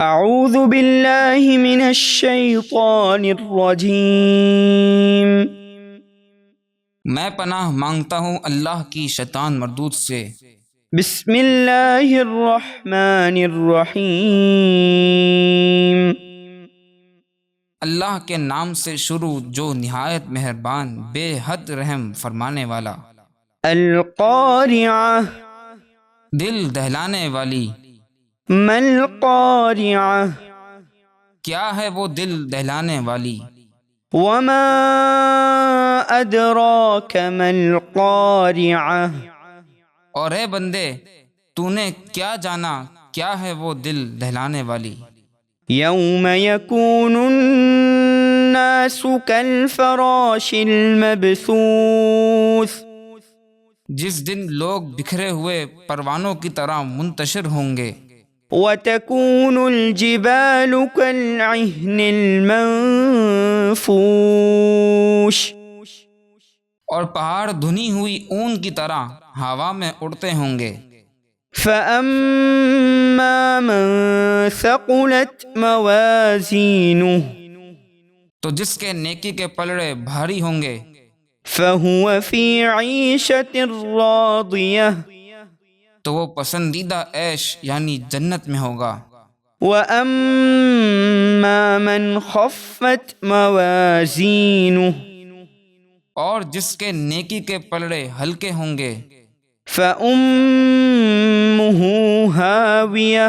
اعوذ باللہ من الشیطان الرجیم۔ میں پناہ مانگتا ہوں اللہ کی شیطان مردود سے۔ بسم اللہ الرحمن الرحیم۔ اللہ کے نام سے شروع جو نہایت مہربان بے حد رحم فرمانے والا۔ القارعہ، دل دہلانے والی۔ ما القارعہ، کیا ہے وہ دل دہلانے والی؟ وما ادراک ما القارعہ، اور اے بندے تو نے کیا جانا کیا ہے وہ دل دہلانے والی؟ یوم یکون الناس کالفراش المبثوث، جس دن لوگ بکھرے ہوئے پروانوں کی طرح منتشر ہوں گے۔ وتكون الجبال كالعهن المنفوش، اور پہاڑ دھنی ہوئی اون کی طرح ہوا میں اڑتے ہوں گے۔ فأما من ثقلت موازینہ، تو جس کے نیکی کے پلڑے بھاری ہوں گے۔ فهو في عيشة راضية، تو وہ پسندیدہ عیش یعنی جنت میں ہوگا۔ وأما من خفت موازینہ، اور جس کے نیکی کے پلڑے ہلکے ہوں گے۔ فأمه هاویہ،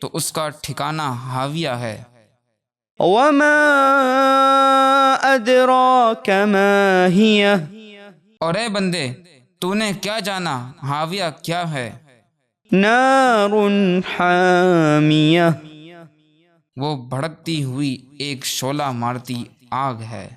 تو اس کا ٹھکانہ حاویہ ہے۔ وما ادراک ما ہی، اور اے بندے تو نے کیا جانا حاویہ کیا ہے؟ نار حامیہ، وہ بھڑکتی ہوئی ایک شعلہ مارتی آگ ہے۔